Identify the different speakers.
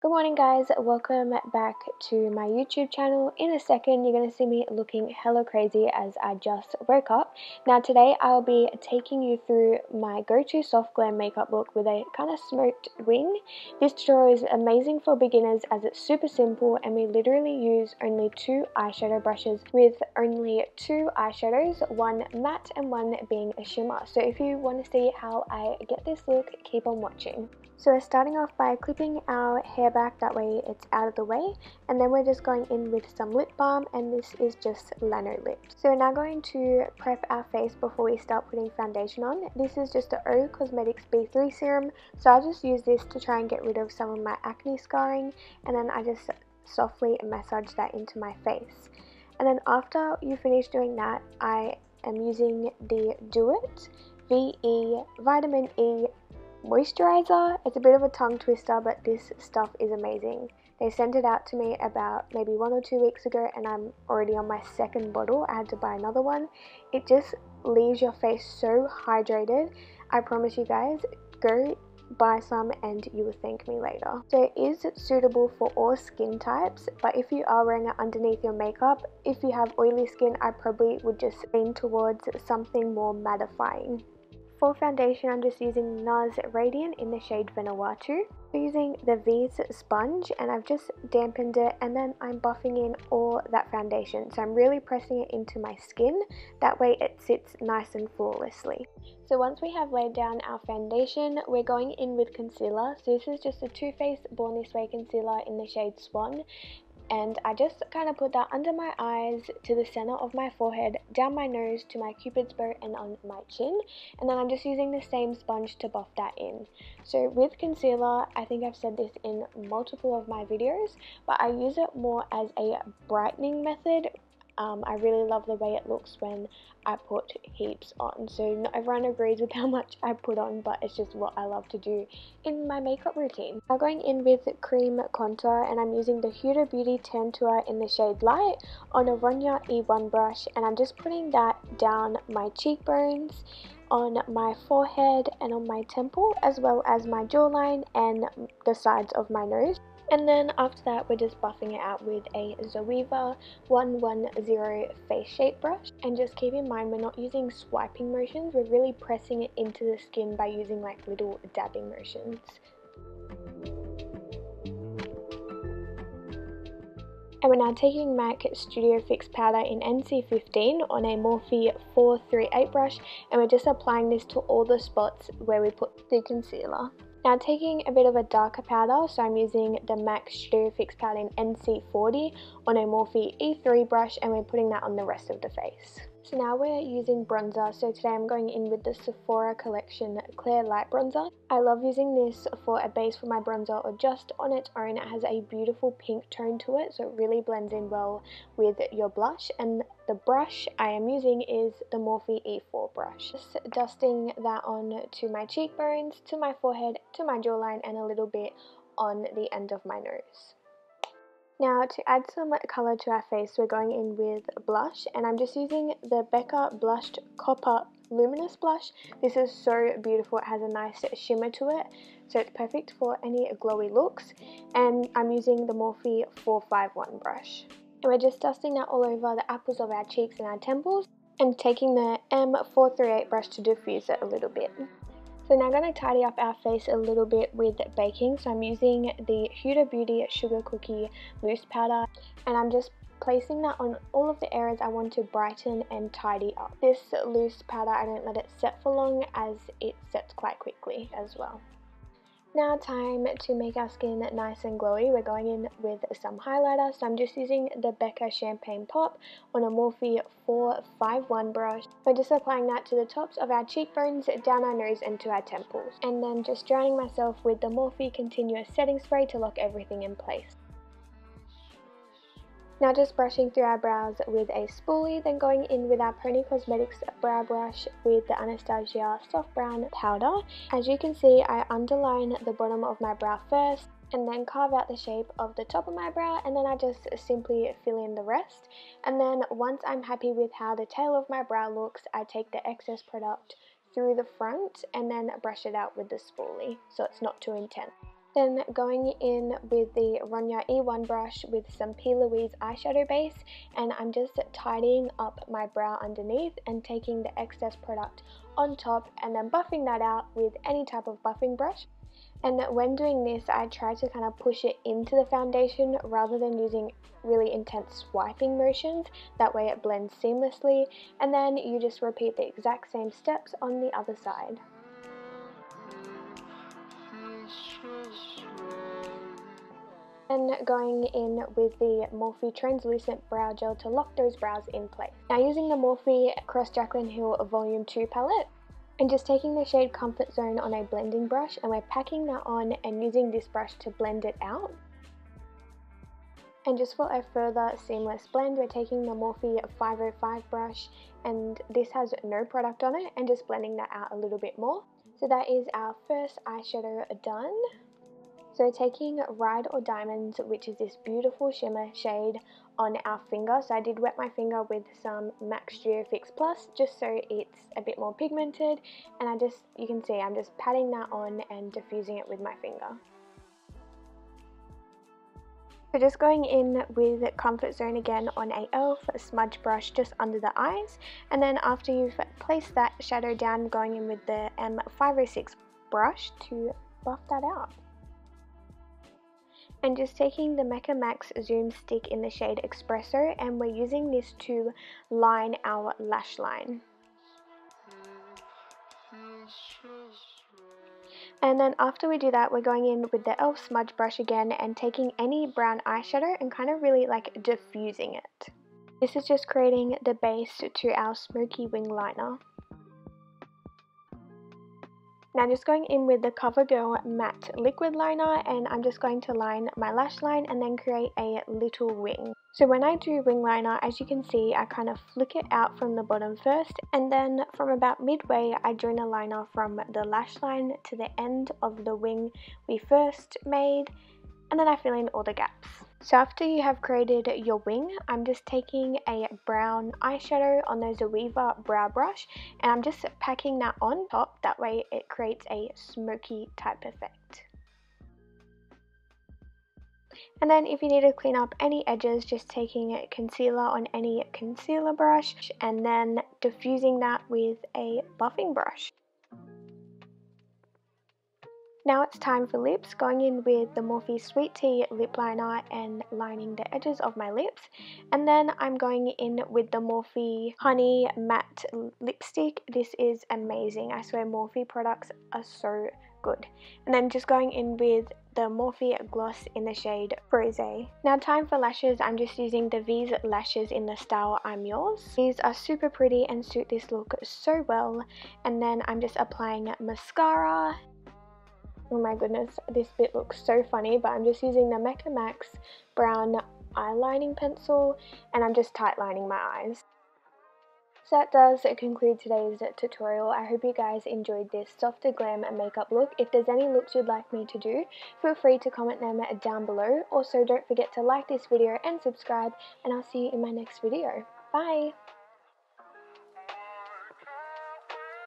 Speaker 1: Good morning guys, welcome back to my YouTube channel. In a second you're going to see me looking hella crazy as I just woke up. Now today I'll be taking you through my go-to soft glam makeup look with a kind of smoked wing. This tutorial is amazing for beginners as it's super simple and we literally use only two eyeshadow brushes with only two eyeshadows, one matte and one being a shimmer. So if you want to see how I get this look, keep on watching. So we're starting off by clipping our hair back, that way it's out of the way, and then we're just going in with some lip balm, and this is just Lano Lips. So we're now going to prep our face before we start putting foundation on. This is just the O Cosmetics B3 serum, so I just use this to try and get rid of some of my acne scarring, and then I just softly massage that into my face. And then after you finish doing that, I am using the Do It VE Vitamin E moisturizer. It's a bit of a tongue twister, but this stuff is amazing. They sent it out to me about maybe 1 or 2 weeks ago and I'm already on my second bottle. I had to buy another one. It just leaves your face so hydrated. I promise you guys, go buy some and you will thank me later. So it is suitable for all skin types, but if you are wearing it underneath your makeup, if you have oily skin, I probably would just lean towards something more mattifying. For foundation, I'm just using NARS Radiant in the shade Vanuatu. I'm using the V's sponge and I've just dampened it, and then I'm buffing in all that foundation. So I'm really pressing it into my skin, that way it sits nice and flawlessly. So once we have laid down our foundation, we're going in with concealer. So this is just a Too Faced Born This Way concealer in the shade Swan. And I just kind of put that under my eyes, to the center of my forehead, down my nose to my cupid's bow and on my chin, and then I'm just using the same sponge to buff that in. So with concealer, I think I've said this in multiple of my videos, but I use it more as a brightening method. I really love the way it looks when I put heaps on. So not everyone agrees with how much I put on, but it's just what I love to do in my makeup routine. I'm going in with cream contour and I'm using the Huda Beauty Tantour in the shade Light on a Rumour E1 brush, and I'm just putting that down my cheekbones, on my forehead and on my temple, as well as my jawline and the sides of my nose. And then after that, we're just buffing it out with a Zoeva 110 face shape brush. And just keep in mind, we're not using swiping motions, we're really pressing it into the skin by using like little dabbing motions. And we're now taking MAC Studio Fix Powder in NC15 on a Morphe 438 brush, and we're just applying this to all the spots where we put the concealer. Now taking a bit of a darker powder, so I'm using the MAC Studio Fix Powder in NC40 on a Morphe E3 brush, and we're putting that on the rest of the face. So now we're using bronzer, so today I'm going in with the Sephora Collection Clair Light Bronzer. I love using this for a base for my bronzer or just on its own. It has a beautiful pink tone to it, so it really blends in well with your blush. And the brush I am using is the Morphe E4 brush. Just dusting that on to my cheekbones, to my forehead, to my jawline, and a little bit on the end of my nose. Now to add some colour to our face, we're going in with blush, and I'm just using the Becca Blushed Copper Luminous Blush. This is so beautiful, it has a nice shimmer to it, so it's perfect for any glowy looks, and I'm using the Morphe 451 brush. And we're just dusting that all over the apples of our cheeks and our temples, and taking the M438 brush to diffuse it a little bit. So now I'm going to tidy up our face a little bit with baking. So I'm using the Huda Beauty Sugar Cookie Loose Powder, and I'm just placing that on all of the areas I want to brighten and tidy up. This loose powder, I don't let it set for long as it sets quite quickly as well. Now time to make our skin nice and glowy. We're going in with some highlighter, so I'm just using the Becca Champagne Pop on a Morphe 451 brush. We're just applying that to the tops of our cheekbones, down our nose and to our temples. And then just drowning myself with the Morphe Continuous Setting Spray to lock everything in place. Now just brushing through our brows with a spoolie, then going in with our Pony Cosmetics brow brush with the Anastasia Soft Brown Powder. As you can see, I underline the bottom of my brow first, and then carve out the shape of the top of my brow, and then I just simply fill in the rest. And then once I'm happy with how the tail of my brow looks, I take the excess product through the front and then brush it out with the spoolie so it's not too intense. Then going in with the Rumour E1 brush with some P. Louise eyeshadow base, and I'm just tidying up my brow underneath and taking the excess product on top and then buffing that out with any type of buffing brush. And when doing this, I try to kind of push it into the foundation rather than using really intense swiping motions. That way it blends seamlessly, and then you just repeat the exact same steps on the other side. And going in with the Morphe translucent brow gel to lock those brows in place. Now using the Morphe Cross Jaclyn Hill Volume 2 palette, and just taking the shade Comfort Zone on a blending brush, and we're packing that on and using this brush to blend it out. And just for a further seamless blend, we're taking the Morphe 505 brush, and this has no product on it, and just blending that out a little bit more. So that is our first eyeshadow done. So taking Ride or Diamonds, which is this beautiful shimmer shade, on our finger. So I did wet my finger with some MAC Studio Fix Plus just so it's a bit more pigmented, and you can see I'm just patting that on and diffusing it with my finger. So just going in with Comfort Zone again on a e.l.f. smudge brush just under the eyes, and then after you've placed that shadow down, going in with the M506 brush to buff that out. And just taking the Mecca Max Zoom Stick in the shade Expresso, and we're using this to line our lash line. And then after we do that, we're going in with the e.l.f. smudge brush again and taking any brown eyeshadow and kind of really like diffusing it. This is just creating the base to our smoky wing liner. Now just going in with the CoverGirl Matte Liquid Liner, and I'm just going to line my lash line and then create a little wing. So when I do wing liner, as you can see, I kind of flick it out from the bottom first, and then from about midway I join a liner from the lash line to the end of the wing we first made, and then I fill in all the gaps. So after you have created your wing, I'm just taking a brown eyeshadow on the Zoeva brow brush, and I'm just packing that on top. That way it creates a smoky type effect. And then if you need to clean up any edges, just taking concealer on any concealer brush and then diffusing that with a buffing brush. Now it's time for lips, going in with the Morphe Sweet Tea lip liner and lining the edges of my lips. And then I'm going in with the Morphe Honey Matte Lipstick. This is amazing. I swear Morphe products are so good. And then just going in with the Morphe Gloss in the shade Frosé. Now time for lashes. I'm just using the V's lashes in the style I'm Yours. These are super pretty and suit this look so well. And then I'm just applying mascara. Oh my goodness, this bit looks so funny, but I'm just using the Mecca Max brown eyelining pencil, and I'm just tightlining my eyes. So that does conclude today's tutorial. I hope you guys enjoyed this softer glam makeup look. If there's any looks you'd like me to do, feel free to comment them down below. Also, don't forget to like this video and subscribe, and I'll see you in my next video. Bye!